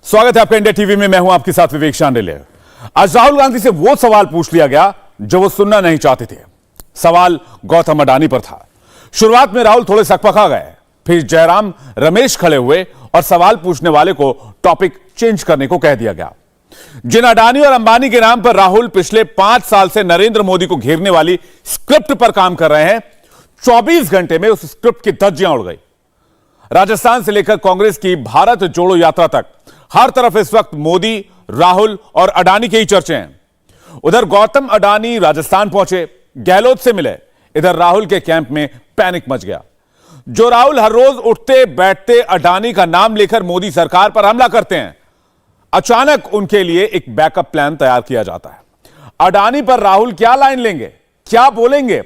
स्वागत है आपका इंडिया टीवी में। मैं हूं आपके साथ विवेक शांडिल्य। आज राहुल गांधी से वो सवाल पूछ लिया गया जो वो सुनना नहीं चाहते थे। सवाल गौतम अडानी पर था। शुरुआत में राहुल थोड़े सकपका गए, फिर जयराम रमेश खड़े हुए और सवाल पूछने वाले को टॉपिक चेंज करने को कह दिया गया। जिन अडानी और अंबानी के नाम पर राहुल पिछले 5 साल से नरेंद्र मोदी को घेरने वाली स्क्रिप्ट पर काम कर रहे हैं, 24 घंटे में उस स्क्रिप्ट की धज्जियां उड़ गई। राजस्थान से लेकर कांग्रेस की भारत जोड़ो यात्रा तक हर तरफ इस वक्त मोदी, राहुल और अडानी के ही चर्चे हैं। उधर गौतम अडानी राजस्थान पहुंचे, गहलोत से मिले, इधर राहुल के कैंप में पैनिक मच गया। जो राहुल हर रोज उठते बैठते अडानी का नाम लेकर मोदी सरकार पर हमला करते हैं, अचानक उनके लिए एक बैकअप प्लान तैयार किया जाता है। अडानी पर राहुल क्या लाइन लेंगे, क्या बोलेंगे,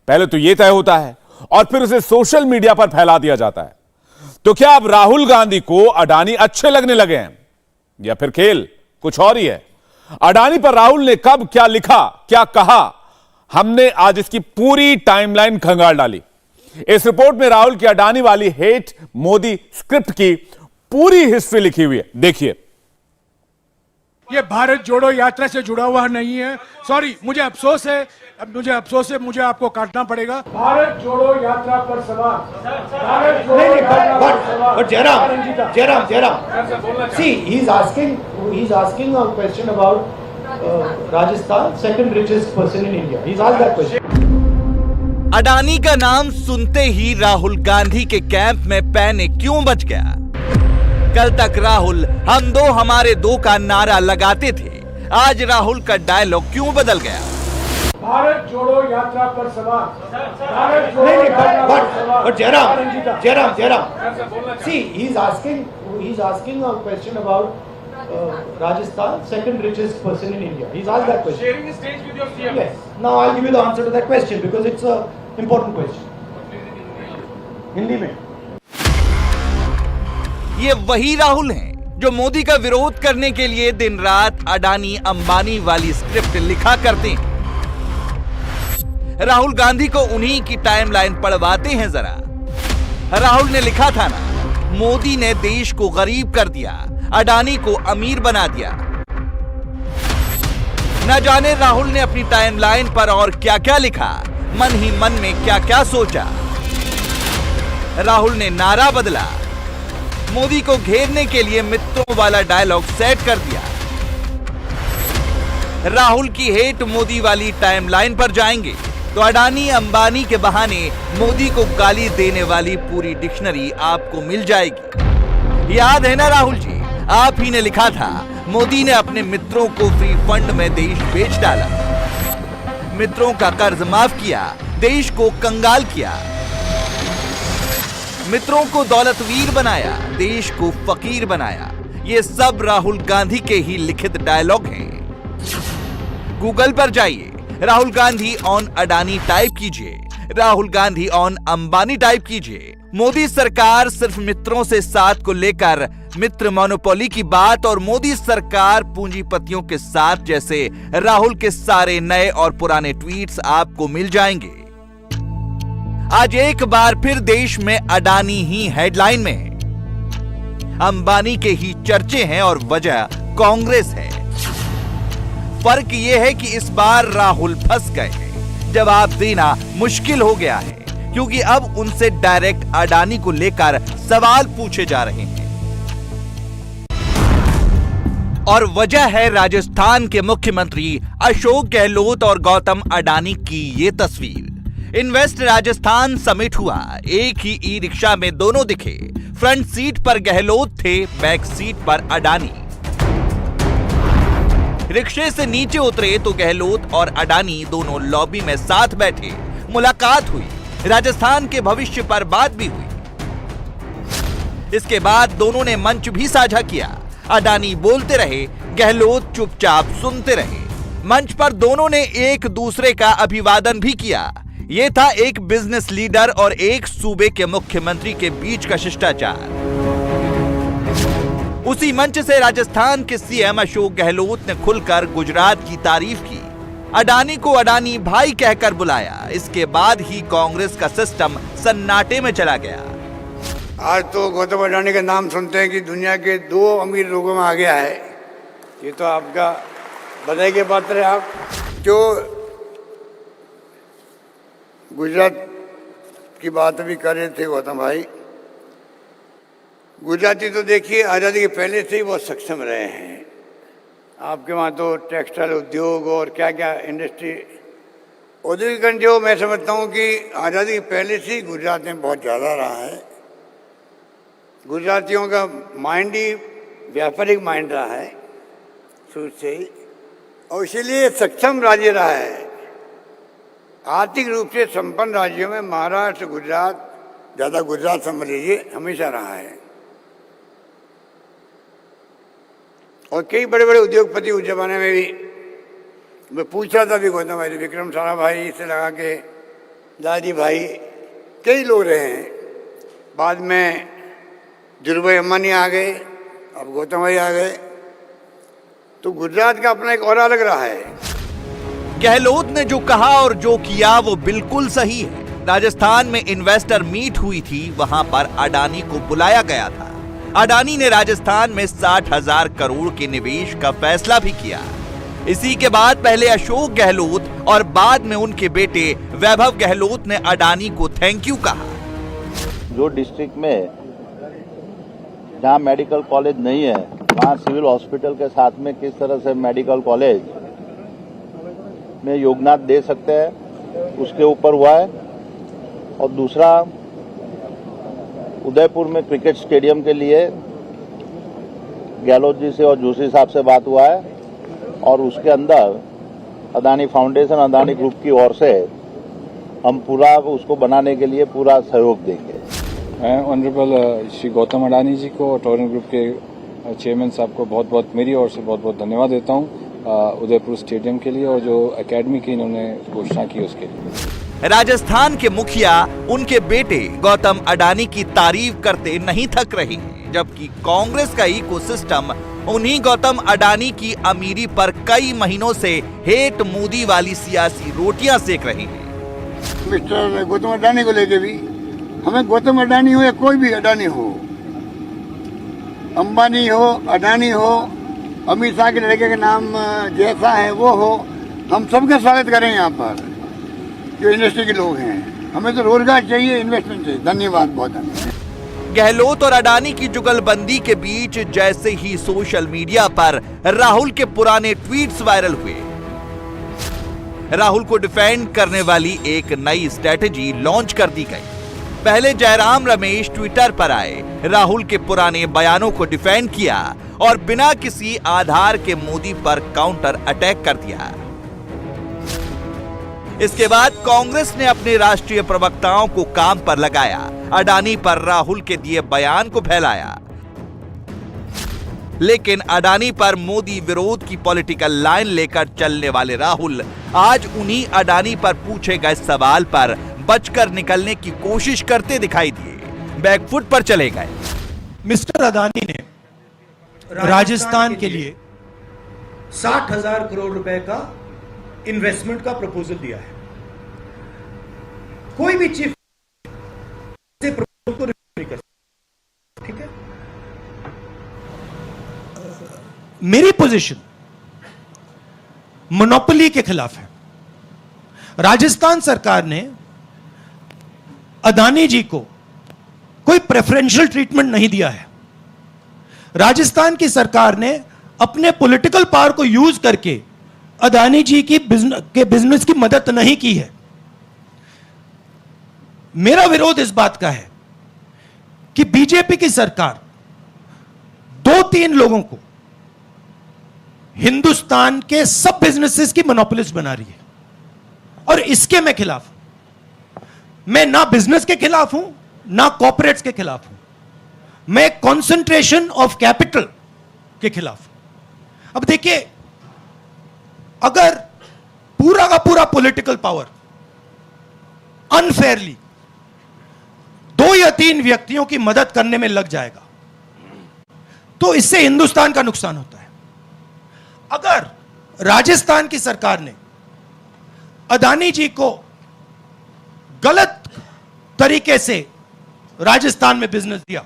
पहले तो यह तय होता है और फिर उसे सोशल मीडिया पर फैला दिया जाता है। तो क्या अब राहुल गांधी को अडानी अच्छे लगने लगे हैं या फिर खेल कुछ और ही है? अडानी पर राहुल ने कब क्या लिखा, क्या कहा, हमने आज इसकी पूरी टाइमलाइन खंगाल डाली। इस रिपोर्ट में राहुल की अडानी वाली हेट मोदी स्क्रिप्ट की पूरी हिस्ट्री लिखी हुई है, देखिए। ये भारत जोड़ो यात्रा से जुड़ा हुआ नहीं है। सॉरी, मुझे अफसोस है, मुझे आपको काटना पड़ेगा। भारत जोड़ो यात्रा पर सवाल, भारत जोड़ो यात्रा पर सवाल। But Jairam, see, he's asking a question about Rajasthan, second richest person in India. He's asked that question. Adani का नाम सुनते ही राहुल गांधी के कैंप में पैनिक क्यों बच गया? कल तक राहुल हम दो हमारे दो का नारा लगाते थे, आज राहुल का डायलॉग क्यों बदल गया? भारत जोड़ो यात्रा पर सवाल, भारत जोड़ो यात्रा पर सवाल। But Jairam, see, he's asking a question about Rajasthan, second richest person in India. He's asked that question. Sharing the stage with your CM. Yes. Now I'll give you the answer to that question because it's a important question. Hindi में। ये वही राहुल हैं जो मोदी का विरोध करने के लिए दिन रात अडानी अंबानी वाली स्क्रिप्ट लिखा करते हैं। राहुल गांधी को उन्हीं की टाइमलाइन पढ़वाते हैं जरा। राहुल ने लिखा था ना, मोदी ने देश को गरीब कर दिया, अडानी को अमीर बना दिया। न जाने राहुल ने अपनी टाइमलाइन पर और क्या क्या लिखा, मन ही मन में क्या क्या सोचा। राहुल ने नारा बदला, मोदी को घेरने के लिए मित्रों वाला डायलॉग सेट कर दिया। राहुल की हेट मोदी वाली टाइमलाइन पर जाएंगे तो अडानी अंबानी के बहाने मोदी को गाली देने वाली पूरी डिक्शनरी आपको मिल जाएगी। याद है ना राहुल जी, आप ही ने लिखा था मोदी ने अपने मित्रों को फ्री फंड में देश बेच डाला, मित्रों का कर्ज माफ किया, देश को कंगाल किया, मित्रों को दौलतवीर बनाया, देश को फकीर बनाया। ये सब राहुल गांधी के ही लिखित डायलॉग हैं। गूगल पर जाइए, राहुल गांधी ऑन अडानी टाइप कीजिए, राहुल गांधी ऑन अंबानी टाइप कीजिए। मोदी सरकार सिर्फ मित्रों से साथ को लेकर मित्र मोनोपोली की बात और मोदी सरकार पूंजीपतियों के साथ जैसे राहुल के सारे नए और पुराने ट्वीट्स आपको मिल जाएंगे। आज एक बार फिर देश में अडानी ही हेडलाइन में है, अंबानी के ही चर्चे हैं और वजह कांग्रेस है। फर्क यह है कि इस बार राहुल फंस गए हैं, जवाब देना मुश्किल हो गया है क्योंकि अब उनसे डायरेक्ट अडानी को लेकर सवाल पूछे जा रहे हैं। और वजह है राजस्थान के मुख्यमंत्री अशोक गहलोत और गौतम अडानी की ये तस्वीर। इन्वेस्ट राजस्थान समिट हुआ, एक ही ई रिक्शा में दोनों दिखे। फ्रंट सीट पर गहलोत थे, बैक सीट पर अडानी। रिक्शे से नीचे उतरे तो गहलोत और अडानी दोनों लॉबी में साथ बैठे। मुलाकात हुई, राजस्थान के भविष्य पर बात भी हुई। इसके बाद दोनों ने मंच भी साझा किया। अडानी बोलते रहे, गहलोत चुपचाप सुनते रहे। मंच पर दोनों ने एक दूसरे का अभिवादन भी किया। यह था एक बिजनेस लीडर और एक सूबे के मुख्यमंत्री के बीच का शिष्टाचार। उसी मंच से राजस्थान के सीएम अशोक गहलोत ने खुलकर गुजरात की तारीफ की। अडानी को अडानी भाई कहकर बुलाया। इसके बाद ही कांग्रेस का सिस्टम सन्नाटे में चला गया। आज तो गौतम अडानी का नाम सुनते हैं कि दुनिया के 2 अमीर लोगों में आ गया है। ये तो आपका बधाई के पात्र है। आप जो गुजरात की बात अभी कर रहे थे गौतम भाई, गुजराती तो देखिए आज़ादी के पहले से ही बहुत सक्षम रहे हैं। आपके वहाँ तो टेक्सटाइल उद्योग और क्या क्या इंडस्ट्री, औद्योगिकरण जो मैं समझता हूँ कि आज़ादी के पहले से ही गुजरात में बहुत ज़्यादा रहा है। गुजरातियों का माइंड ही व्यापारिक माइंड रहा है शुरू से ही, और इसीलिए सक्षम राज्य रहा है। आर्थिक रूप से संपन्न राज्यों में महाराष्ट्र, गुजरात, ज़्यादा गुजरात समझ लीजिए, हमेशा रहा है। और कई बड़े बड़े उद्योगपति उस जमाने में भी, मैं पूछ रहा था अभी गौतम भाई, विक्रम साराभाई से लगा के दादी भाई, कई लोग रहे हैं। बाद में धीरूभाई अंबानी आ गए, अब गौतम भाई आ गए, तो गुजरात का अपना एक और अलग रहा है। गहलोत ने जो कहा और जो किया वो बिल्कुल सही है। राजस्थान में इन्वेस्टर मीट हुई थी, वहां पर अडानी को बुलाया गया था। अडानी ने राजस्थान में 60,000 करोड़ के निवेश का फैसला भी किया। इसी के बाद पहले अशोक गहलोत और बाद में उनके बेटे वैभव गहलोत ने अडानी को थैंक यू कहा। जो डिस्ट्रिक्ट में जहाँ मेडिकल कॉलेज नहीं है, वहाँ सिविल हॉस्पिटल के साथ में किस तरह से मेडिकल कॉलेज में योगदान दे सकते हैं, उसके ऊपर हुआ है। और दूसरा, उदयपुर में क्रिकेट स्टेडियम के लिए गहलोत जी से और जोशी साहब से बात हुआ है, और उसके अंदर अदानी फाउंडेशन, अदानी ग्रुप की ओर से हम पूरा उसको बनाने के लिए पूरा सहयोग देंगे। मैं ऑनरेबल श्री गौतम अडानी जी को और टोरेंट ग्रुप के चेयरमैन साहब को बहुत बहुत मेरी ओर से बहुत बहुत धन्यवाद देता हूं उदयपुर स्टेडियम के लिए और जो एकेडमी की इन्होंने घोषणा की उसके लिए। राजस्थान के मुखिया उनके बेटे गौतम अडानी की तारीफ करते नहीं थक रहे, जबकि कांग्रेस का इकोसिस्टम उन्हीं गौतम अडानी की अमीरी पर कई महीनों से हेट मोदी वाली सियासी रोटियां सेक रहे हैं। मिस्टर गौतम अडानी को लेके भी, हमें गौतम अडानी हो या कोई भी अडानी हो, अंबानी हो, अडानी हो, अमित शाह के लड़के का नाम जैसा है वो हो, हम सबका स्वागत करें यहाँ पर जो इंडस्ट्री के लोग हैं। हमें तो रोजगार चाहिए, इन्वेस्टमेंट चाहिए। धन्यवाद, बहुत धन्यवाद। गहलोत और अडानी की जुगलबंदी के बीच जैसे ही सोशल मीडिया पर राहुल के पुराने ट्वीट्स वायरल हुए, राहुल को डिफेंड करने वाली एक नई स्ट्रेटेजी लॉन्च कर दी गई। पहले जयराम रमेश ट्विटर पर आए, राहुल के पुराने बयानों को डिफेंड किया और बिना किसी आधार के मोदी पर काउंटर अटैक कर दिया। इसके बाद कांग्रेस ने अपने राष्ट्रीय प्रवक्ताओं को काम पर लगाया, अडानी पर राहुल के दिए बयान को फैलाया। लेकिन अडानी पर मोदी विरोध की पॉलिटिकल लाइन लेकर चलने वाले राहुल आज उन्हीं अडानी पर पूछे गए सवाल पर बचकर निकलने की कोशिश करते दिखाई दिए, बैकफुट पर चले गए। मिस्टर अडानी ने राजस्थान के लिए 60,000 करोड़ रुपए का इन्वेस्टमेंट का प्रपोजल दिया है। कोई भी चीफ से प्रपोजल को रिफ्यूज नहीं कर सकता, ठीक है। मेरी पोजीशन मोनोपोली के खिलाफ है। राजस्थान सरकार ने अडानी जी को कोई प्रेफरेंशियल ट्रीटमेंट नहीं दिया है। राजस्थान की सरकार ने अपने पॉलिटिकल पावर को यूज करके अडानी जी की बिजनेस की मदद नहीं की है। मेरा विरोध इस बात का है कि बीजेपी की सरकार 2-3 लोगों को हिंदुस्तान के सब बिजनेसेस की मोनोपोलिस्ट बना रही है, और इसके मैं खिलाफ हूं। मैं ना बिजनेस के खिलाफ हूं, ना कॉर्पोरेट्स के खिलाफ हूं। मैं कंसंट्रेशन ऑफ कैपिटल के खिलाफ हूं। अब देखिए, अगर पूरा का पूरा पॉलिटिकल पावर अनफेयरली 2 या 3 व्यक्तियों की मदद करने में लग जाएगा तो इससे हिंदुस्तान का नुकसान होता है। अगर राजस्थान की सरकार ने अडानी जी को गलत तरीके से राजस्थान में बिजनेस दिया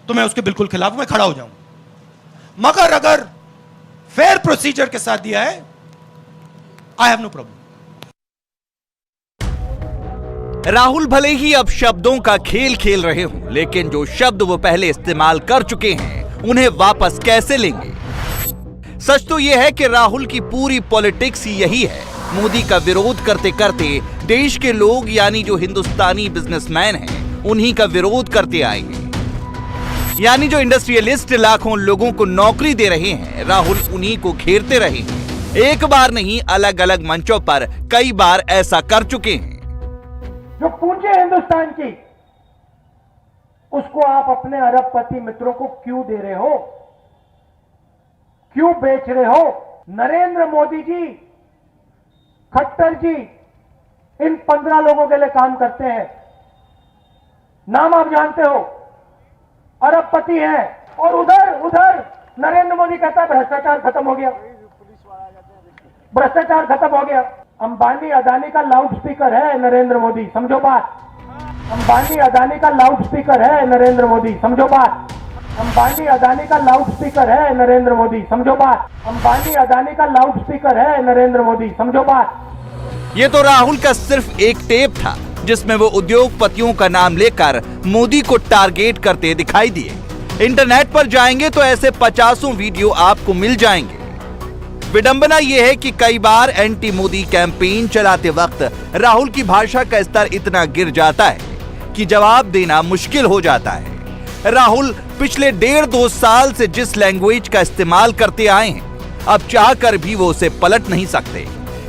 तो मैं उसके बिल्कुल खिलाफ हूं, मैं खड़ा हो जाऊं। मगर अगर फेयर प्रोसीजर के साथ दिया है, I have no problem. Rahul भले ही अब शब्दों का खेल खेल रहे हों, लेकिन जो शब्द वो पहले इस्तेमाल कर चुके हैं उन्हें वापस कैसे लेंगे? सच तो यह है कि राहुल की पूरी पॉलिटिक्स ही यही है। मोदी का विरोध करते करते देश के लोग यानी जो हिंदुस्तानी बिजनेसमैन हैं उन्हीं का विरोध करते आए हैं। यानी जो इंडस्ट्रियलिस्ट लाखों लोगों को नौकरी दे रहे हैं, राहुल उन्हीं को घेरते रहे हैं। एक बार नहीं, अलग अलग मंचों पर कई बार ऐसा कर चुके हैं। जो पूंजी है हिंदुस्तान की, उसको आप अपने अरबपति मित्रों को क्यों दे रहे हो, क्यों बेच रहे हो? नरेंद्र मोदी जी, खट्टर जी, इन 15 लोगों के लिए काम करते हैं। नाम आप जानते हो, अरबपति हैं। और उधर नरेंद्र मोदी कहता है भ्रष्टाचार खत्म हो गया, भ्रष्टाचार खत्म हो गया। अंबानी अदानी का लाउड स्पीकर है नरेंद्र मोदी, समझो बात। अंबानी अदानी का लाउड स्पीकर है नरेंद्र मोदी, समझो बात। अंबानी अदानी का लाउड स्पीकर है नरेंद्र मोदी, समझो बात। अंबानी अदानी का लाउड स्पीकर है नरेंद्र मोदी, समझो बात। ये तो राहुल का सिर्फ एक टेप था जिसमें वो उद्योगपतियों का नाम लेकर मोदी को टारगेट करते दिखाई दिए। इंटरनेट पर जाएंगे तो ऐसे 50 वीडियो आपको मिल जाएंगे। विडंबना यह है कि कई बार एंटी मोदी कैंपेन चलाते वक्त राहुल की भाषा का स्तर इतना गिर जाता है कि जवाब देना मुश्किल हो जाता है। राहुल पिछले 1.5-2 साल से जिस लैंग्वेज का इस्तेमाल करते आए हैं, अब चाहकर भी वो उसे पलट नहीं सकते।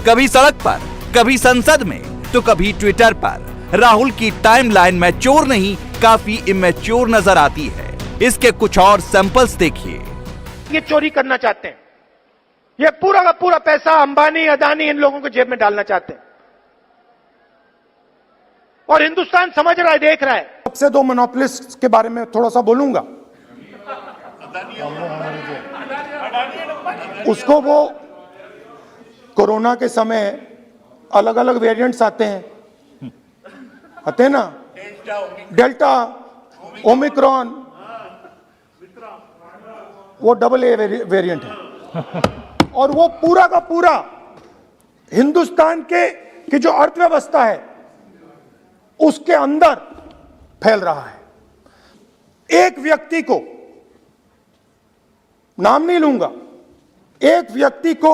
कभी सड़क पर, कभी संसद में, तो कभी ट्विटर पर राहुल की टाइमलाइन मैच्योर नहीं, काफी इमैच्योर नजर आती है। इसके कुछ और सैंपल्स देखिए। ये चोरी करना चाहते हैं, ये पूरा का पूरा पैसा अंबानी अदानी इन लोगों को जेब में डालना चाहते हैं, और हिंदुस्तान समझ रहा है, देख रहा है। सबसे 2 मोनोपोलिस्ट के बारे में थोड़ा सा बोलूंगा। उसको वो कोरोना के समय अलग अलग वेरिएंट्स आते हैं ना, डेल्टा, ओमिक्रॉन, वो AA वेरिएंट है। और वो पूरा का पूरा हिंदुस्तान की जो अर्थव्यवस्था है उसके अंदर फैल रहा है। एक व्यक्ति को, नाम नहीं लूंगा, एक व्यक्ति को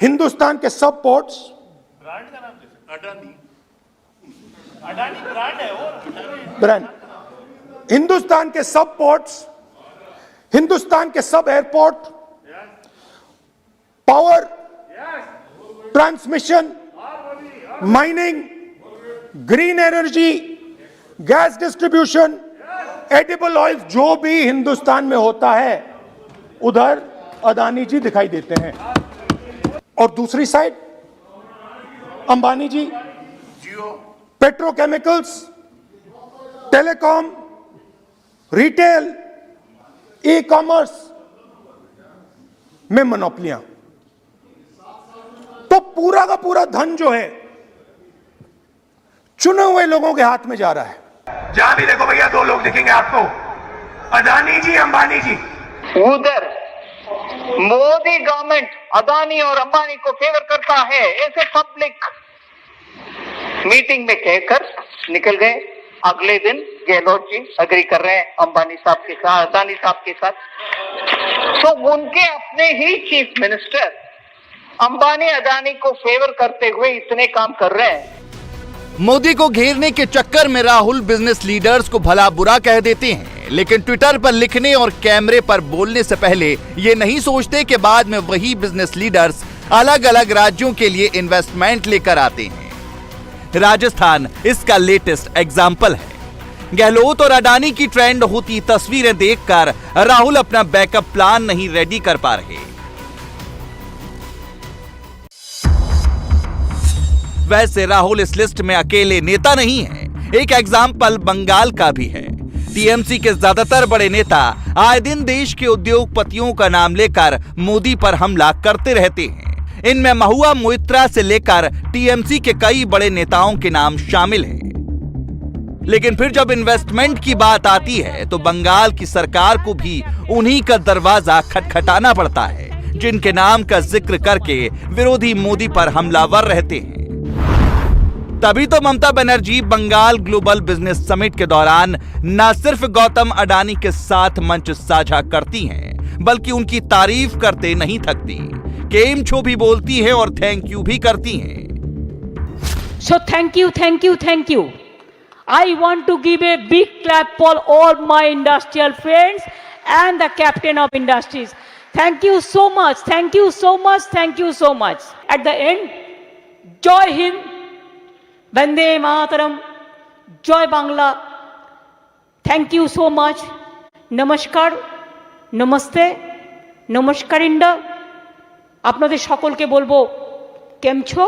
हिंदुस्तान के सब पोर्ट्स, ब्रांड का नाम अडानी ब्रांड है वो, ब्रांड, हिंदुस्तान के सब पोर्ट्स, हिंदुस्तान के सब airport, power, transmission, mining, green energy, gas distribution, edible oil, जो भी हिंदुस्तान में होता है उधर अदानी जी दिखाई देते हैं। और दूसरी side Ambani ji petrochemicals, telecom, retail, e commerce में मोनोपोलियां। तो पूरा का पूरा धन जो है चुने हुए लोगों के हाथ में जा रहा है। जहां भी देखो भैया 2 लोग दिखेंगे आपको, अदानी जी, अंबानी जी। उधर मोदी गवर्नमेंट अदानी और अंबानी को फेवर करता है, ऐसे पब्लिक मीटिंग में कहकर निकल गए। अगले दिन गहलोत जी एग्री कर रहे हैं अंबानी साहब के साथ, अदानी साहब के साथ। तो उनके अपने ही चीफ मिनिस्टर अंबानी अदानी को फेवर करते हुए इतने काम कर रहे हैं। मोदी को घेरने के चक्कर में राहुल बिजनेस लीडर्स को भला बुरा कह देते हैं, लेकिन ट्विटर पर लिखने और कैमरे पर बोलने से पहले ये नहीं सोचते कि बाद में वही बिजनेस लीडर्स अलग अलग राज्यों के लिए इन्वेस्टमेंट लेकर आते हैं। राजस्थान इसका लेटेस्ट एग्जाम्पल है। गहलोत और अडानी की ट्रेंड होती तस्वीरें देखकर राहुल अपना बैकअप प्लान नहीं रेडी कर पा रहे। वैसे राहुल इस लिस्ट में अकेले नेता नहीं है, एक एग्जाम्पल बंगाल का भी है। टीएमसी के ज्यादातर बड़े नेता आए दिन देश के उद्योगपतियों का नाम लेकर मोदी पर हमला करते रहते हैं। इनमें महुआ मोइत्रा से लेकर टीएमसी के कई बड़े नेताओं के नाम शामिल हैं। लेकिन फिर जब इन्वेस्टमेंट की बात आती है तो बंगाल की सरकार को भी उन्हीं का दरवाजा खटखटाना पड़ता है जिनके नाम का जिक्र करके विरोधी मोदी पर हमलावर रहते हैं। तभी तो Mamata Banerjee Bengal global business summit के दौरान न सिर्फ गौतम अडानी के साथ मंच साझा करती हैं, बल्कि उनकी तारीफ करते नहीं थकती। केम छो भी बोलती हैं और थैंक यू भी करती हैं। So thank you, thank you, thank you. I want to give a big clap for all my industrial friends and the captain of industries. Thank you so much, thank you so much, thank you so much. At the end, Joy Hind, Vande Mataram, Joy Bangla. Thank you so much. Namaskar, Namaste, Namaskarinda. আপনাদের সকলকে বলবো কেম ছো?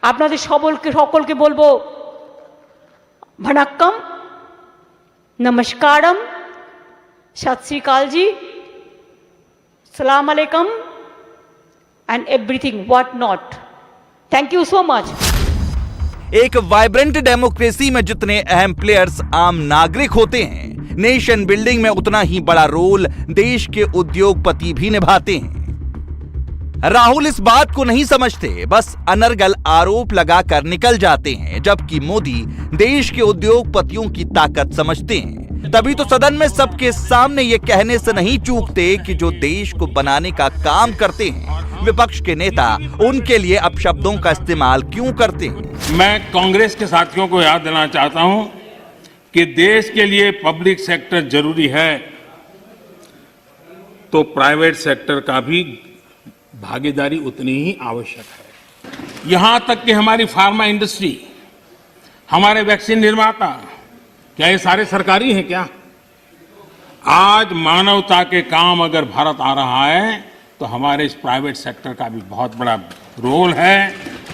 আপনাদের সকলকে বলবো ভনাক্কম, নমস্কারম, সত শ্রী अकाल जी, सलाम अलैकुम and everything what not. Thank you so much. एक वाइब्रेंट डेमोक्रेसी में जितने अहम प्लेयर्स आम नागरिक होते हैं, नेशन बिल्डिंग में उतना ही बड़ा रोल देश के उद्योगपति भी निभाते हैं। राहुल इस बात को नहीं समझते, बस अनर्गल आरोप लगाकर निकल जाते हैं, जबकि मोदी देश के उद्योगपतियों की ताकत समझते हैं। तभी तो सदन में सबके सामने ये कहने से नहीं चूकते कि जो देश को बनाने का काम करते हैं, विपक्ष के नेता उनके लिए अपशब्दों का इस्तेमाल क्यों करते हैं। मैं कांग्रेस के साथियों को याद दिलाना चाहता हूं कि देश के लिए पब्लिक सेक्टर जरूरी है तो प्राइवेट सेक्टर का भी भागीदारी उतनी ही आवश्यक है। यहां तक कि हमारी फार्मा इंडस्ट्री, हमारे वैक्सीन निर्माता, क्या ये सारे सरकारी हैं क्या? आज मानवता के काम अगर भारत आ रहा है तो हमारे इस प्राइवेट सेक्टर का भी बहुत बड़ा रोल है,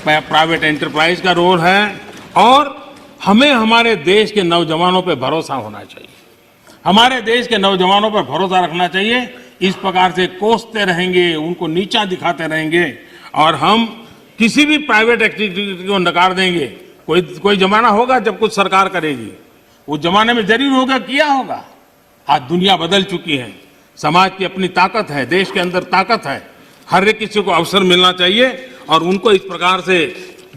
प्राइवेट एंटरप्राइज का रोल है। और हमें हमारे देश के नौजवानों पर भरोसा होना चाहिए, हमारे देश के नौजवानों पर भरोसा रखना चाहिए। इस प्रकार से कोसते रहेंगे, उनको नीचा दिखाते रहेंगे और हम किसी भी प्राइवेट एक्टिविटी को नकार देंगे। कोई जमाना होगा जब कुछ सरकार करेगी, उस जमाने में जरूर होगा, किया होगा। आज दुनिया बदल चुकी है, समाज की अपनी ताकत है, देश के अंदर ताकत है। हर एक किसी को अवसर मिलना चाहिए और उनको इस प्रकार से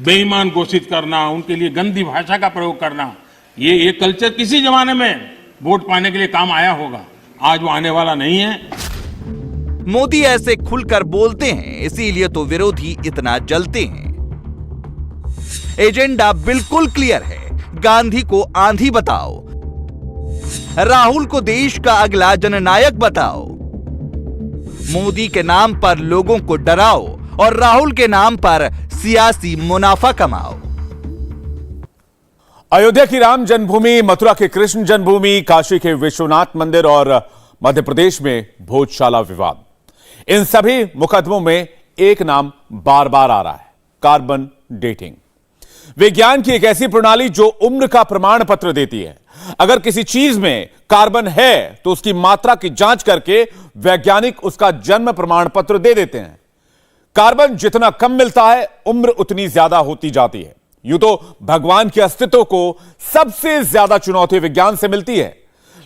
बेईमान घोषित करना, उनके लिए गंदी भाषा का प्रयोग करना, ये कल्चर किसी जमाने में वोट पाने के लिए काम आया होगा, आज वो आने वाला नहीं है। मोदी ऐसे खुलकर बोलते हैं, इसीलिए तो विरोधी इतना जलते हैं। एजेंडा बिल्कुल क्लियर है, गांधी को आंधी बताओ, राहुल को देश का अगला जननायक बताओ, मोदी के नाम पर लोगों को डराओ और राहुल के नाम पर सियासी मुनाफा कमाओ। अयोध्या की राम जन्मभूमि, मथुरा के कृष्ण जन्मभूमि, काशी के विश्वनाथ मंदिर और मध्य प्रदेश में भोजशाला विवाद, इन सभी मुकदमों में एक नाम बार बार आ रहा है, कार्बन डेटिंग। विज्ञान की एक ऐसी प्रणाली जो उम्र का प्रमाण पत्र देती है। अगर किसी चीज में कार्बन है तो उसकी मात्रा की जांच करके वैज्ञानिक उसका जन्म प्रमाण पत्र दे देते हैं। कार्बन जितना कम मिलता है, उम्र उतनी ज्यादा होती जाती है। यूं तो भगवान के अस्तित्व को सबसे ज्यादा चुनौती विज्ञान से मिलती है,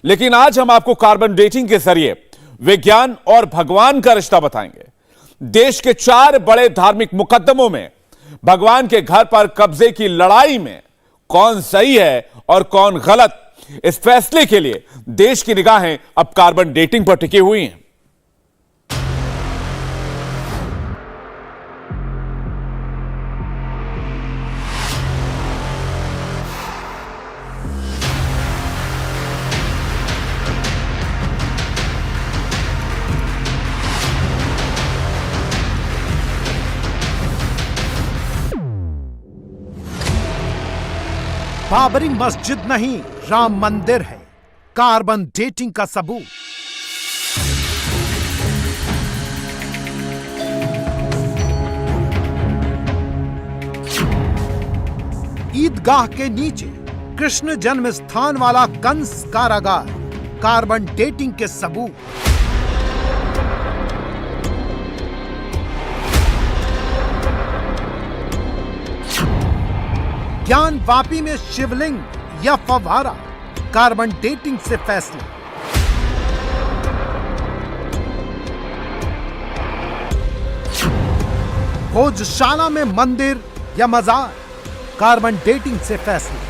लेकिन आज हम आपको कार्बन डेटिंग के जरिए विज्ञान और भगवान का रिश्ता बताएंगे। देश के 4 बड़े धार्मिक मुकदमों में भगवान के घर पर कब्जे की लड़ाई में कौन सही है और कौन गलत, इस फैसले के लिए देश की निगाहें अब कार्बन डेटिंग पर टिकी हुई हैं। बाबरी मस्जिद नहीं, राम मंदिर है कार्बन डेटिंग का सबूत। ईदगाह के नीचे कृष्ण जन्म स्थान वाला कंस कारागार, कार्बन डेटिंग के सबूत। ज्ञान वापी में शिवलिंग या फव्वारा, कार्बन डेटिंग से फैसला। भोजशाला में मंदिर या मजार, कार्बन डेटिंग से फैसला।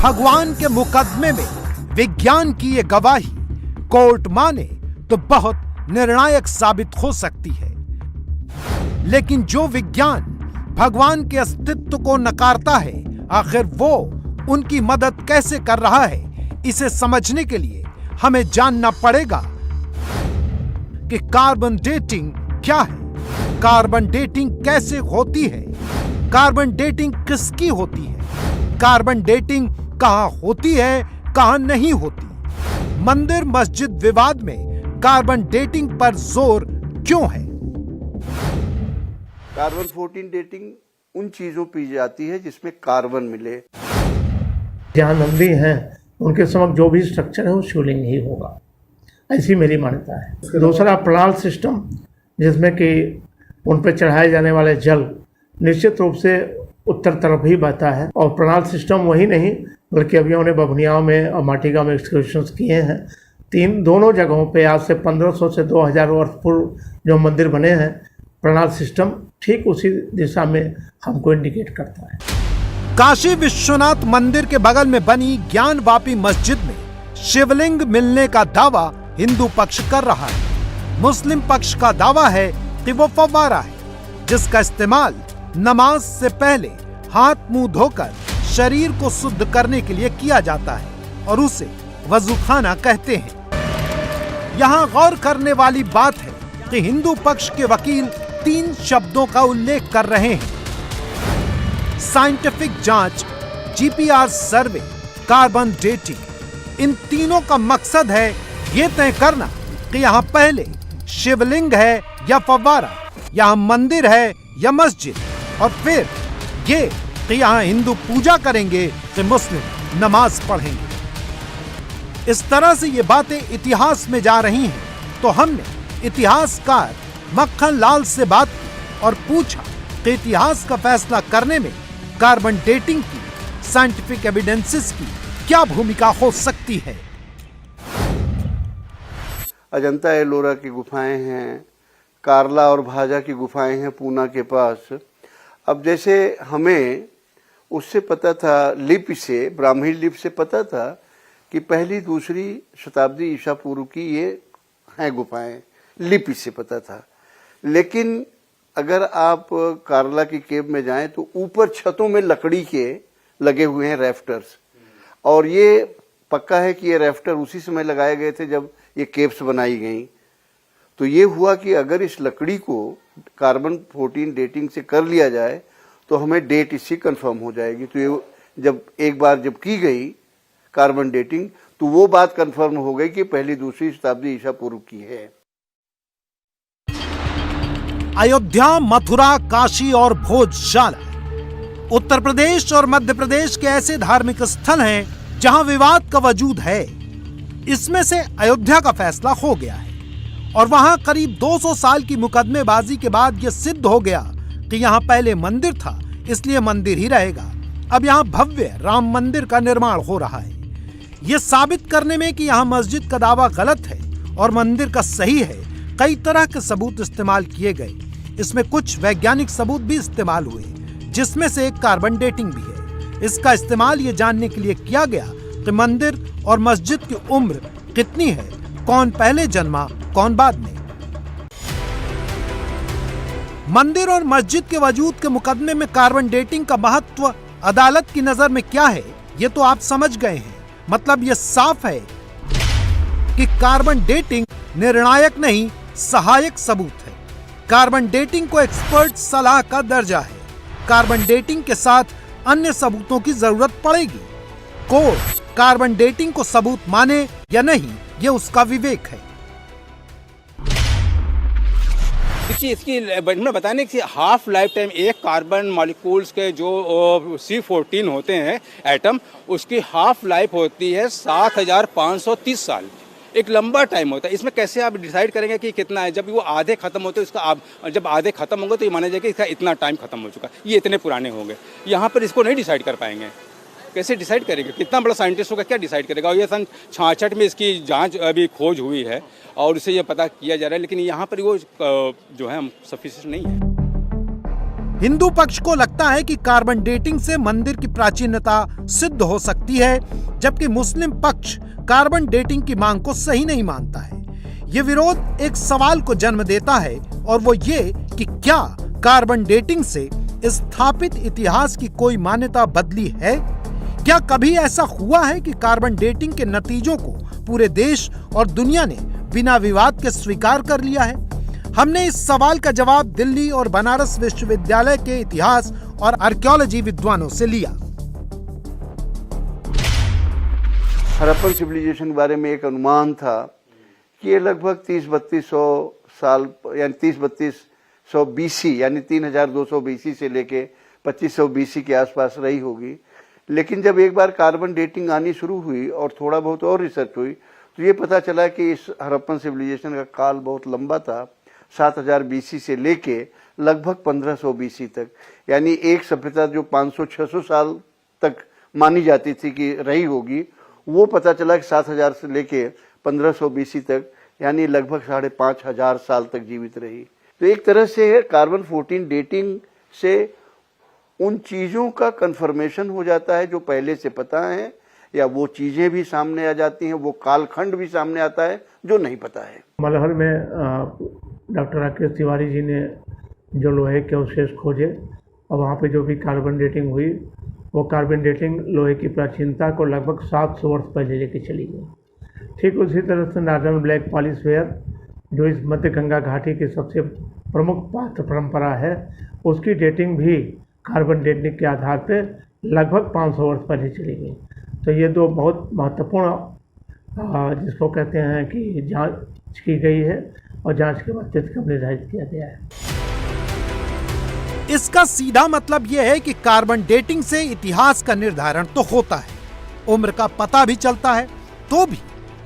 भगवान के मुकदमे में विज्ञान की ये गवाही कोर्ट माने तो बहुत निर्णायक साबित हो सकती है, लेकिन जो विज्ञान भगवान के अस्तित्व को नकारता है, आखिर वो उनकी मदद कैसे कर रहा है? इसे समझने के लिए हमें जानना पड़ेगा कि कार्बन डेटिंग क्या है, कार्बन डेटिंग कैसे होती है, कार्बन डेटिंग किसकी होती है, कार्बन डेटिंग कहां होती है, कहां नहीं होती, मंदिर मस्जिद विवाद में कार्बन डेटिंग पर जोर क्यों है? कार्बन 14 डेटिंग उन चीजों पी जाती है जिसमें कार्बन मिले। ध्यानंदी हैं, उनके समक्ष जो भी स्ट्रक्चर है वो शिवलिंग ही होगा, ऐसी मेरी मान्यता है। दूसरा प्रणाल सिस्टम, जिसमें कि उन पर चढ़ाए जाने वाले जल निश्चित रूप से उत्तर तरफ ही बहता है, और प्रणाल सिस्टम वही नहीं बल्कि अभी उन्होंने बभनियाओं में और माटिगांव में एक्सकर्शंस किए हैं। दोनों जगहों पे आज से 1500 से 2000 वर्ष पूर्व जो मंदिर बने हैं, प्रणाल सिस्टम ठीक उसी दिशा में हमको इंडिकेट करता है। काशी विश्वनाथ मंदिर के बगल में बनी ज्ञान वापी मस्जिद में शिवलिंग मिलने का दावा हिंदू पक्ष कर रहा है। मुस्लिम पक्ष का दावा है कि वो फव्वारा है, जिसका इस्तेमाल नमाज से पहले हाथ मुंह धोकर शरीर को शुद्ध करने के लिए किया जाता है और उसे वजूखाना कहते हैं। यहाँ गौर करने वाली बात है कि हिंदू पक्ष के वकील 3 शब्दों का उल्लेख कर रहे हैं: साइंटिफिक जांच, जीपीआर सर्वे, कार्बन डेटिंग। इन तीनों का मकसद है ये तय करना कि यहाँ पहले शिवलिंग है या फव्वारा, यहाँ मंदिर है या मस्जिद, और फिर ये कि यहाँ हिंदू पूजा करेंगे कि मुस्लिम नमाज पढ़ेंगे। इस तरह से ये बातें इतिहास में जा रही हैं, तो हमने इतिहासकार मक्खन लाल से बात की और पूछा कि इतिहास का फैसला करने में कार्बन डेटिंग की, साइंटिफिक एविडेंसेस की क्या भूमिका हो सकती है। अजंता एलोरा की गुफाएं हैं, कार्ला और भाजा की गुफाएं हैं पूना के पास। अब जैसे हमें उससे पता था, लिपि से, ब्राह्मी लिपि से पता था कि पहली दूसरी शताब्दी ईसा पूर्व की ये हैं गुफाएं, लिपि से पता था। लेकिन अगर आप कार्ला की केव में जाएं तो ऊपर छतों में लकड़ी के लगे हुए हैं रैफ्टर्स, और ये पक्का है कि ये रैफ्टर उसी समय लगाए गए थे जब ये केव्स बनाई गई। तो ये हुआ कि अगर इस लकड़ी को कार्बन 14 डेटिंग से कर लिया जाए तो हमें डेट इससे कंफर्म हो जाएगी। तो ये जब एक बार जब की गई कार्बन डेटिंग, तो वो बात कंफर्म हो गई कि पहली दूसरी शताब्दी ईसा पूर्व की है। अयोध्या, मथुरा, काशी और भोजशाला उत्तर प्रदेश और मध्य प्रदेश के ऐसे धार्मिक स्थल हैं जहां विवाद का वजूद है। इसमें से अयोध्या का फैसला हो गया है और वहां करीब 200 साल की मुकदमेबाजी के बाद यह सिद्ध हो गया कि यहां पहले मंदिर था, इसलिए मंदिर ही रहेगा। अब यहां भव्य राम मंदिर का निर्माण हो रहा है। यह साबित करने में कि यहां मस्जिद का दावा गलत है और मंदिर का सही है, कई तरह के सबूत इस्तेमाल किए गए। इसमें कुछ वैज्ञानिक सबूत भी इस्तेमाल हुए, जिसमें से एक कार्बन डेटिंग भी है। इसका इस्तेमाल ये जानने के लिए किया गया कि मंदिर और मस्जिद की उम्र कितनी है, कौन पहले जन्मा कौन बाद में। मंदिर और मस्जिद के वजूद के मुकदमे में कार्बन डेटिंग का महत्व अदालत की नजर में क्या है, ये तो आप समझ गए हैं। मतलब ये साफ है कि कार्बन डेटिंग निर्णायक नहीं, सहायक सबूत है। कार्बन डेटिंग को एक्सपर्ट सलाह का दर्जा है। कार्बन डेटिंग के साथ अन्य सबूतों की जरूरत पड़ेगी। कोर्ट कार्बन डेटिंग को सबूत माने या नहीं, ये उसका विवेक है। इसकी मैं बताने की हाफ लाइफ टाइम एक कार्बन मॉलिक्यूल्स के जो C14 होते हैं एटम, उसकी हाफ लाइफ होती है 7530 साल। एक लंबा टाइम होता है। इसमें कैसे आप डिसाइड करेंगे कि कितना है? जब वो आधे खत्म होते हैं उसका आप जब आधे खत्म होंगे तो ये माना जाएगा कि इसका इतना टाइम खत्म हो चुका, ये इतने पुराने होंगे। यहाँ पर इसको नहीं डिसाइड कर पाएंगे। कैसे डिसाइड करेंगे? कितना बड़ा साइंटिस्ट होगा, क्या डिसाइड करेगा? और ये सन 66 में इसकी जांच अभी खोज हुई है और उसे ये पता किया जा रहा है, लेकिन यहाँ पर वो जो है सफिशिएंट नहीं है। हिंदू पक्ष को लगता है कि कार्बन डेटिंग से मंदिर की प्राचीनता सिद्ध हो सकती है, जबकि मुस्लिम पक्ष कार्बन डेटिंग की मांग को सही नहीं मानता है। ये विरोध एक सवाल को जन्म देता है और वो ये कि क्या कार्बन डेटिंग से स्थापित इतिहास की कोई मान्यता बदली है? क्या कभी ऐसा हुआ है कि कार्बन डेटिंग के नतीजों को पूरे देश और दुनिया ने बिना विवाद के स्वीकार कर लिया है? हमने इस सवाल का जवाब दिल्ली और बनारस विश्वविद्यालय के इतिहास और आर्कियोलॉजी विद्वानों से लिया। हड़प्पन सिविलाइजेशन के बारे में एक अनुमान था कि ये लगभग 30-3200 साल यानी 30-3200 बीसी यानी 3200 बीसी से लेके 2500 बीसी के आसपास रही होगी। लेकिन जब एक बार कार्बन डेटिंग आनी शुरू हुई और थोड़ा बहुत और रिसर्च हुई तो ये पता चला कि इस हड़प्पन सिविलाइजेशन का काल बहुत लंबा था, 7000 बीसी से लेके लगभग 1500 बीसी तक। यानी एक सभ्यता जो 500-600 साल तक मानी जाती थी कि रही होगी, वो पता चला कि 7000 से लेके 1500 बीसी तक यानी लगभग 5500 साल तक जीवित रही। तो एक तरह से कार्बन 14 डेटिंग से उन चीज़ों का कंफर्मेशन हो जाता है जो पहले से पता है, या वो चीज़ें भी सामने आ जाती हैं, वो कालखंड भी सामने आता है जो नहीं पता है। मलहर में डॉक्टर राकेश तिवारी जी ने जो लोहे के अवशेष खोजे और वहाँ पे जो भी कार्बन डेटिंग हुई, वो कार्बन डेटिंग लोहे की प्राचीनता को लगभग 700 वर्ष पहले लेके चली गई। ठीक उसी तरह से नॉर्दर्न ब्लैक पॉलिशवेयर जो इस मध्य गंगा घाटी की सबसे प्रमुख पात्र परंपरा है, उसकी डेटिंग भी कार्बन डेटिंग के आधार पे लगभग 500 वर्ष पहले चली गई। तो ये दो बहुत महत्वपूर्ण जिसको कहते हैं कि जांच की गई है और जांच के बाद तिथि को निर्धारित किया गया है। इसका सीधा मतलब यह है कि कार्बन डेटिंग से इतिहास का निर्धारण तो होता है, उम्र का पता भी चलता है, तो भी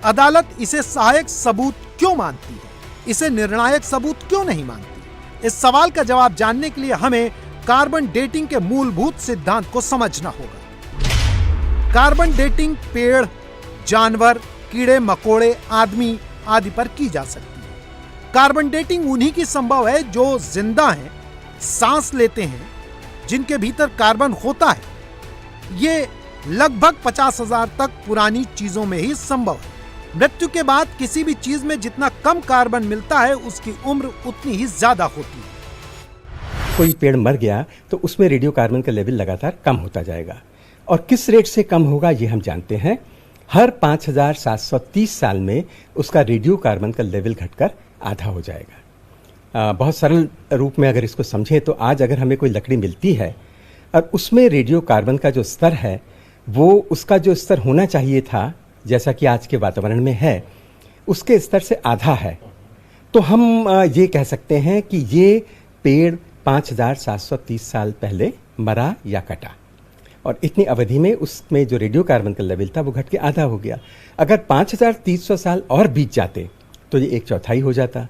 अदालत इसे सहायक सबूत क्यों मानती है, इसे निर्णायक सबूत क्यों नहीं मानती? इस सवाल का जवाब जानने के लिए हमें कार्बन डेटिंग के मूलभूत सिद्धांत को समझना होगा। कार्बन डेटिंग पेड़, जानवर, कीड़े मकोड़े, आदमी आदि पर की जा सकती है। कार्बन डेटिंग उन्हीं की संभव है जो जिंदा हैं, सांस लेते हैं, जिनके भीतर कार्बन होता है। ये लगभग 50,000 तक पुरानी चीजों में ही संभव है। मृत्यु के बाद किसी भी चीज में जितना कम कार्बन मिलता है उसकी उम्र उतनी ही ज्यादा होती है। कोई पेड़ मर गया तो उसमें रेडियो कार्बन का लेवल लगातार कम होता जाएगा, और किस रेट से कम होगा ये हम जानते हैं। हर 5730 साल में उसका रेडियो कार्बन का लेवल घटकर आधा हो जाएगा। बहुत सरल रूप में अगर इसको समझें तो आज अगर हमें कोई लकड़ी मिलती है और उसमें रेडियो कार्बन का जो स्तर है वो उसका जो स्तर होना चाहिए था, जैसा कि आज के वातावरण में है, उसके स्तर से आधा है, तो हम ये कह सकते हैं कि ये पेड़ 5730 साल पहले मरा या कटा, और इतनी अवधि में उसमें जो रेडियो कार्बन का लेवल था वो घट के आधा हो गया। अगर 5300 साल और बीत जाते तो ये 1/4 हो जाता,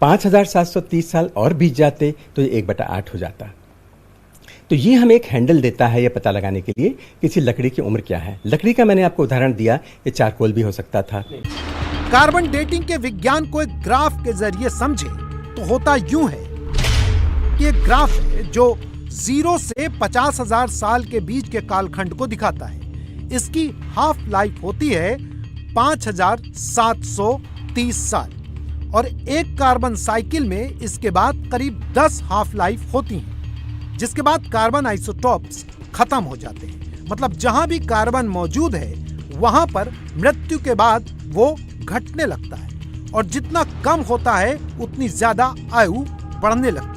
5730 साल और बीत जाते तो ये 1/8 हो जाता। तो ये हमें एक हैंडल देता है ये पता लगाने के लिए किसी लकड़ी की उम्र क्या है। लकड़ी का मैंने आपको उदाहरण दिया, ये चारकोल भी हो सकता था। कार्बन डेटिंग के विज्ञान को एक ग्राफ के जरिए समझे तो होता यूं है कि एक ग्राफ है जो 0 से 50,000 साल के बीच के कालखंड को दिखाता है। इसकी हाफ लाइफ होती है 5730 साल, और एक कार्बन साइकिल में इसके बाद करीब 10 हाफ लाइफ होती हैं, जिसके बाद कार्बन आइसोटॉप्स खत्म हो जाते हैं। मतलब जहां भी कार्बन मौजूद है वहां पर मृत्यु के बाद वो घटने लगता है, और जितना कम होता है उतनी ज्यादा आयु बढ़ने लगती है।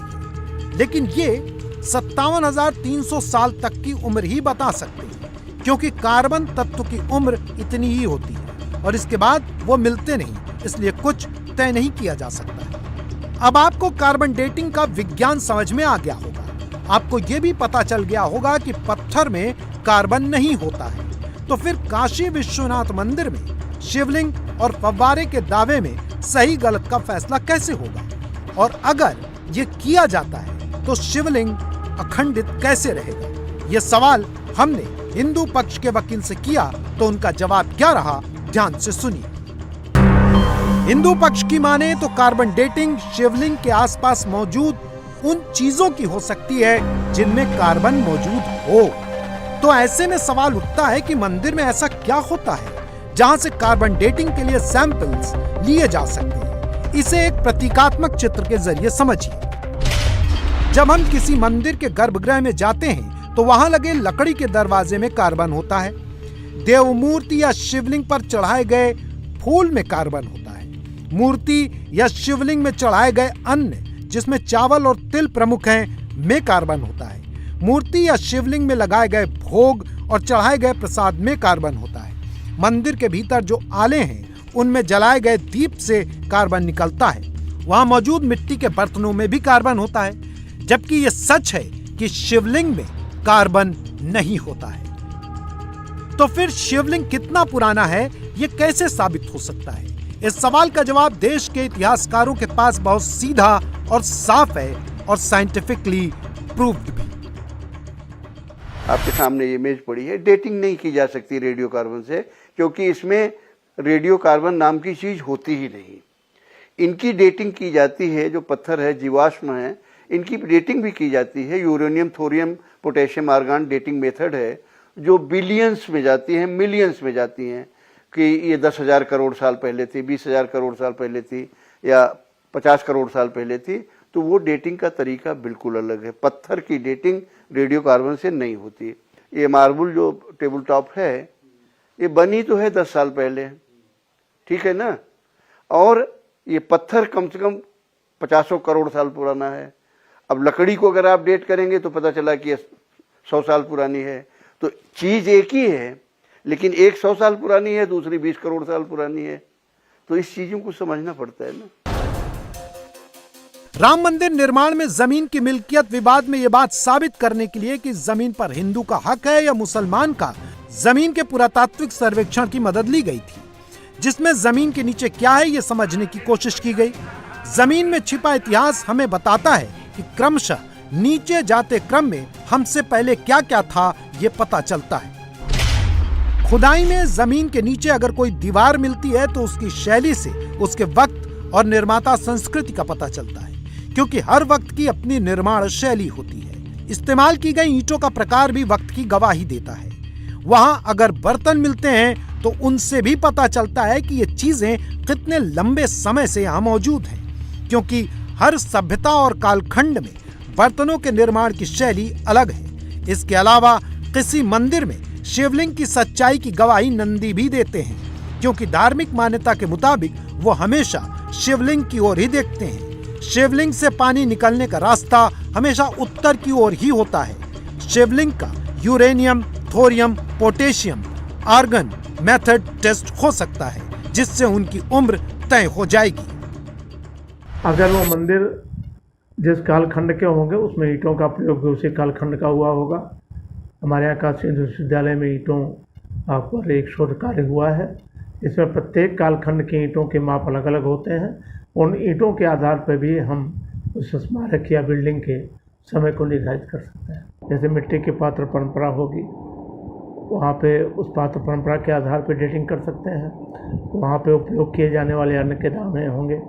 लेकिन ये 57,300 साल तक की उम्र ही बता सकते हैं, क्योंकि कार्बन तत्व की उम्र इतनी ही होती है और इसके बाद वो मिलते नहीं, इसलिए कुछ तय नहीं किया जा सकता। अब आपको कार्बन डेटिंग का विज्ञान समझ में आ गया होगा। आपको ये भी पता चल गया होगा कि पत्थर में कार्बन नहीं होता है। तो फिर काशी विश्वनाथ मंदिर में शिवलिंग और फव्वारे के दावे में सही गलत का फैसला कैसे होगा? और अगर ये किया जाता है तो शिवलिंग अखंडित कैसे रहेगा? ये सवाल हमने हिंदू पक्ष के वकील से किया तो उनका जवाब क्या रहा, ध्यान से सुनिए। हिंदू पक्ष की माने तो कार्बन डेटिंग शिवलिंग के आसपास मौजूद उन चीजों की हो सकती है जिनमें कार्बन मौजूद हो। तो ऐसे में सवाल उठता है कि मंदिर में ऐसा क्या होता है जहां से कार्बन डेटिंग के लिए सैंपल्स लिए जा सकते हैं। इसे एक प्रतीकात्मक चित्र के जरिए समझिए। जब हम किसी मंदिर के गर्भगृह में जाते हैं तो वहां लगे लकड़ी के दरवाजे में कार्बन होता है। देवमूर्ति या शिवलिंग पर चढ़ाए गए फूल में कार्बन होता है। मूर्ति या शिवलिंग में चढ़ाए गए अन्न जिसमें चावल और तिल प्रमुख हैं में कार्बन होता है। मूर्ति या शिवलिंग में लगाए गए भोग और चढ़ाए गए प्रसाद में कार्बन होता है। मंदिर के भीतर जो आले हैं उनमें जलाए गए दीप से कार्बन निकलता है। वहां मौजूद मिट्टी के बर्तनों में भी कार्बन होता है। जबकि ये सच है कि शिवलिंग में कार्बन नहीं होता है। तो फिर शिवलिंग कितना पुराना है ये कैसे साबित हो सकता है? इस सवाल का जवाब देश के इतिहासकारों के पास बहुत सीधा और साफ है और साइंटिफिकली प्रूव्ड भी। आपके सामने ये इमेज पड़ी है। डेटिंग नहीं की जा सकती रेडियो कार्बन से, क्योंकि इसमें रेडियो कार्बन नाम की चीज होती ही नहीं। इनकी डेटिंग की जाती है, जो पत्थर है जीवाश्म है, इनकी डेटिंग भी की जाती है। Uranium, thorium, potassium, argon dating method है जो बिलियंस में जाती है, मिलियंस में जाती हैं कि ये 10,000 करोड़ साल पहले थी, 20,000 करोड़ साल पहले थी या 50 करोड़ साल पहले थी। तो वो डेटिंग का तरीका बिल्कुल अलग है। पत्थर की डेटिंग रेडियो कार्बन से नहीं होती। ये मार्बल जो टेबल टॉप है ये बनी तो है 10 साल पहले, ठीक है ना, और ये पत्थर कम से कम 50 करोड़ साल पुराना है। अब लकड़ी को अगर आप डेट करेंगे तो पता चला कि 100 साल पुरानी है। तो चीज एक ही है, लेकिन एक 100 साल पुरानी है, दूसरी 20 करोड़ साल पुरानी है। तो इस चीजों को समझना पड़ता है ना। राम मंदिर निर्माण में जमीन की मिल्कियत विवाद में यह बात साबित करने के लिए कि जमीन पर हिंदू का हक है या मुसलमान का, जमीन के पुरातात्विक सर्वेक्षण की मदद ली गई थी, जिसमें जमीन के नीचे क्या है ये समझने की कोशिश की गई। जमीन में छिपा इतिहास हमें बताता है कि क्रमशः नीचे जाते क्रम में हमसे पहले क्या क्या था ये पता चलता है। खुदाई में जमीन के नीचे अगर कोई दीवार मिलती है तो उसकी शैली से उसके वक्त और निर्माता संस्कृति का पता चलता है, क्योंकि हर वक्त की अपनी निर्माण शैली होती है। इस्तेमाल की गई ईंटों का प्रकार भी वक्त की गवाही देता है। वहां अगर बर्तन मिलते हैं तो उनसे भी पता चलता है कि ये चीजें कितने लंबे समय से यहाँ मौजूद हैं, क्योंकि हर सभ्यता और कालखंड में बर्तनों के निर्माण की शैली अलग है। इसके अलावा किसी मंदिर में शिवलिंग की सच्चाई की गवाही नंदी भी देते हैं, क्योंकि धार्मिक मान्यता के मुताबिक वो हमेशा शिवलिंग की ओर ही देखते हैं। शिवलिंग से पानी निकलने का रास्ता हमेशा उत्तर की ओर ही होता है। शिवलिंग का uranium, thorium, potassium, argon method test हो सकता है, जिससे उनकी उम्र तय हो जाएगी। अगर वो मंदिर जिस कालखंड के होंगे उसमें ईंटों का प्रयोग भी उसी कालखंड का हुआ होगा। हमारे यहाँ काशी विश्वविद्यालय में ईंटों पर एक शोध कार्य हुआ है। इसमें प्रत्येक कालखंड के ईंटों के माप अलग अलग होते हैं। उन ईंटों के आधार पर भी हम उस स्मारक या बिल्डिंग के समय को निर्धारित कर सकते हैं। जैसे मिट्टी की पात्र परंपरा होगी, वहाँ पे उस पात्र परंपरा के आधार पर डेटिंग कर सकते हैं। वहाँ पे उपयोग किए जाने वाले अन्न के दाने होंगे,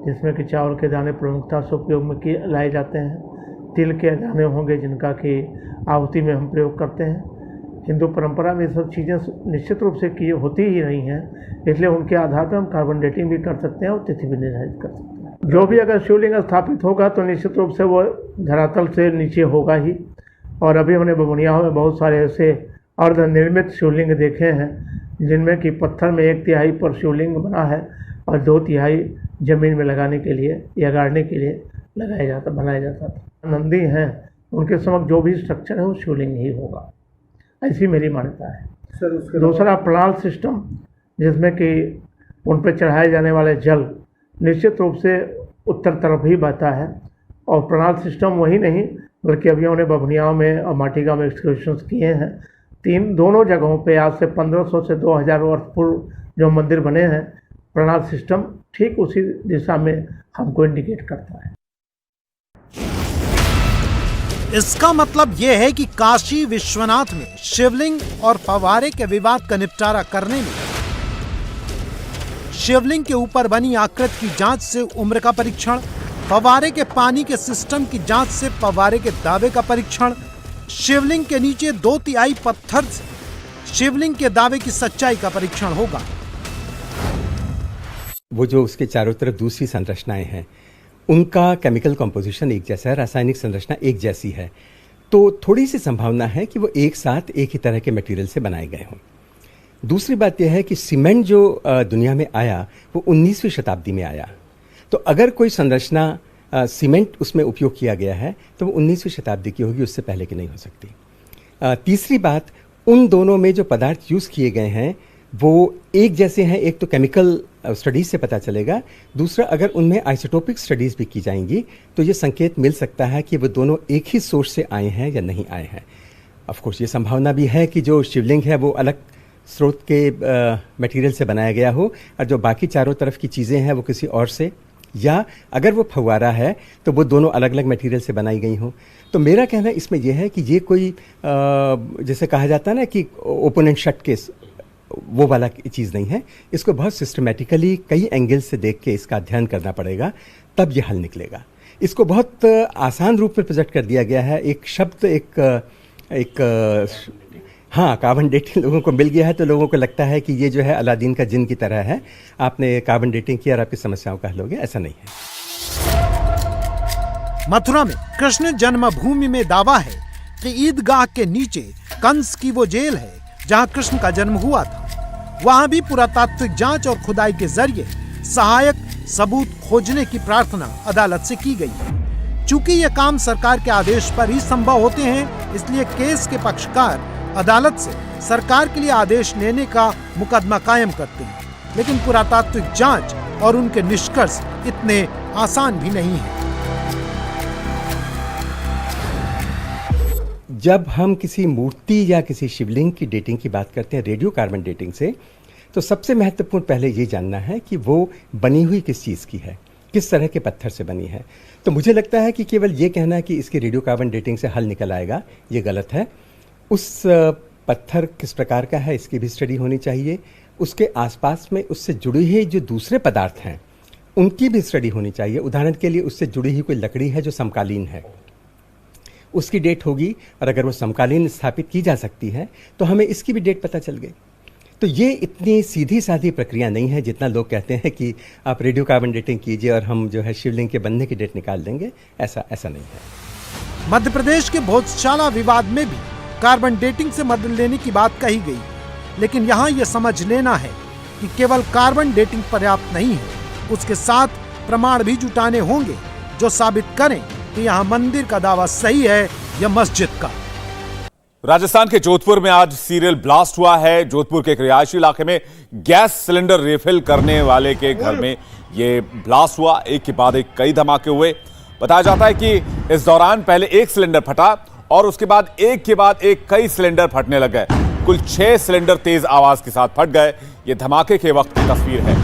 जिसमें कि चावल के दाने प्रमुखता से उपयोग में लाए जाते हैं। तिल के दाने होंगे जिनका कि आहुति में हम प्रयोग करते हैं। हिंदू परंपरा में ये सब चीज़ें निश्चित रूप से की होती ही नहीं हैं, इसलिए उनके आधार पर हम कार्बन डेटिंग भी कर सकते हैं और तिथि भी निर्धारित कर सकते हैं। जो भी अगर शिवलिंग स्थापित होगा तो निश्चित रूप से वो धरातल से नीचे होगा ही। और अभी हमने बबुनियाओं में बहुत सारे ऐसे अर्धनिर्मित शिवलिंग देखे हैं जिनमें कि पत्थर में 1/3 पर शिवलिंग बना है और 2/3 जमीन में लगाने के लिए या गाड़ने के लिए बनाया जाता था। नंदी हैं, उनके समक्ष जो भी स्ट्रक्चर है वो शिवलिंग ही होगा, ऐसी मेरी मान्यता है। दूसरा प्रणाल सिस्टम, जिसमें कि उन पर चढ़ाए जाने वाले जल निश्चित रूप से उत्तर तरफ ही बहता है। और प्रणाल सिस्टम वही नहीं बल्कि अभी हमने बभनियाओं में और माटीगांव में एक्सकर्शंस किए हैं। दोनों जगहों पे आज से 1500 से 2000 वर्ष पूर्व जो मंदिर बने हैं प्रणाल सिस्टम ठीक उसी दिशा में हमको इंडिकेट करता है। इसका मतलब यह है कि काशी विश्वनाथ में शिवलिंग और फव्वारे के विवाद का निपटारा करने में शिवलिंग के ऊपर बनी आकृति की जांच से उम्र का परीक्षण, फव्वारे के पानी के सिस्टम की जांच से फव्वारे के दावे का परीक्षण, शिवलिंग के नीचे 2/3 पत्थर से शिवलिंग के दावे की सच्चाई का परीक्षण होगा। वो जो उसके चारों तरफ दूसरी संरचनाएं हैं उनका केमिकल कंपोजिशन एक जैसा है, रासायनिक संरचना एक जैसी है, तो थोड़ी सी संभावना है कि वो एक साथ एक ही तरह के मटेरियल से बनाए गए हों। दूसरी बात यह है कि सीमेंट जो दुनिया में आया वो 19वीं शताब्दी में आया, तो अगर कोई संरचना सीमेंट उसमें उपयोग किया गया है तो वो 19वीं शताब्दी की होगी, उससे पहले की नहीं हो सकती। तीसरी बात, उन दोनों में जो पदार्थ यूज़ किए गए हैं वो एक जैसे हैं, एक तो केमिकल स्टडीज से पता चलेगा, दूसरा अगर उनमें आइसोटोपिक स्टडीज भी की जाएंगी तो ये संकेत मिल सकता है कि वो दोनों एक ही सोर्स से आए हैं या नहीं आए हैं। ऑफ कोर्स ये संभावना भी है कि जो शिवलिंग है वो अलग स्रोत के मटेरियल से बनाया गया हो और जो बाकी चारों तरफ की चीज़ें हैं वो किसी और से, या अगर वो फव्वारा है तो वो दोनों अलग अलग मटेरियल से बनाई गई हों। तो मेरा कहना इसमें यह है कि ये कोई जैसे कहा जाता है ना कि ओपन एंड शट केस, वो वाला चीज़ नहीं है। इसको बहुत सिस्टमेटिकली कई एंगल से देख के इसका अध्ययन करना पड़ेगा, तब ये हल निकलेगा। इसको बहुत आसान रूप में प्रेजेंट कर दिया गया है। एक शब्द एक हाँ, कार्बन डेटिंग लोगों को मिल गया है तो लोगों को लगता है कि ये जो है अलादीन का जिन की तरह है, आपने कार्बन डेटिंग किया और आपकी समस्याओं का हल हो गया, ऐसा नहीं है। मथुरा में कृष्ण जन्मभूमि में दावा है कि ईदगाह के नीचे कंस की वो जेल है जहां कृष्ण का जन्म हुआ था। वहां भी पुरातात्विक जांच और खुदाई के जरिए सहायक सबूत खोजने की प्रार्थना अदालत से की गई है। चूंकि ये काम सरकार के आदेश पर ही संभव होते हैं, इसलिए केस के पक्षकार अदालत से सरकार के लिए आदेश लेने का मुकदमा कायम करते हैं, लेकिन पुरातात्विक जांच और उनके निष्कर्ष इतने आसान भी नहीं हैं। जब हम किसी मूर्ति या किसी शिवलिंग की डेटिंग की बात करते हैं रेडियो कार्बन डेटिंग से, तो सबसे महत्वपूर्ण पहले ये जानना है कि वो बनी हुई किस चीज़ की है, किस तरह के पत्थर से बनी है। तो मुझे लगता है कि केवल ये कहना है कि इसकी रेडियो कार्बन डेटिंग से हल निकल आएगा, ये गलत है। उस पत्थर किस प्रकार का है इसकी भी स्टडी होनी चाहिए। उसके आसपास में उससे जुड़ी हुई जो दूसरे पदार्थ हैं उनकी भी स्टडी होनी चाहिए। उदाहरण के लिए उससे जुड़ी हुई कोई लकड़ी है जो समकालीन है, उसकी डेट होगी, और अगर वो समकालीन स्थापित की जा सकती है तो हमें इसकी भी डेट पता चल गई। तो ये इतनी सीधी साधी प्रक्रिया नहीं है जितना लोग कहते हैं कि आप रेडियो कार्बन डेटिंग कीजिए और हम जो है शिवलिंग के बनने की डेट निकाल देंगे। ऐसा नहीं है। मध्य प्रदेश के भोजशाला विवाद में भी कार्बन डेटिंग से मदद लेने की बात कही गई, लेकिन यहाँ यह समझ लेना है कि केवल कार्बन डेटिंग पर्याप्त नहीं है, उसके साथ प्रमाण भी जुटाने होंगे जो साबित करें कि यहाँ मंदिर का दावा सही है या मस्जिद का। राजस्थान के जोधपुर में आज सीरियल ब्लास्ट हुआ है। जोधपुर के एक रिहायशी इलाके में गैस सिलेंडर रिफिल करने वाले के घर में यह ब्लास्ट हुआ। एक के बाद एक कई धमाके हुए। बताया जाता है कि इस दौरान पहले एक सिलेंडर फटा और उसके बाद एक कई सिलेंडर फटने लग गए। कुल 6 सिलेंडर तेज आवाज के साथ फट गए। ये धमाके के वक्त की तस्वीर है।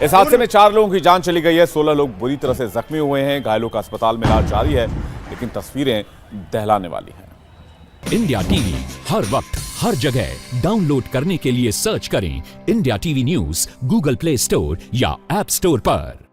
इस हादसे में 4 लोगों की जान चली गई है, 16 लोग बुरी तरह से जख्मी हुए हैं। घायलों का अस्पताल में इलाज जारी है, लेकिन तस्वीरें दहलाने वाली हैं। इंडिया टीवी हर वक्त हर जगह डाउनलोड करने के लिए सर्च करें India TV news Google play store या ऐप स्टोर पर।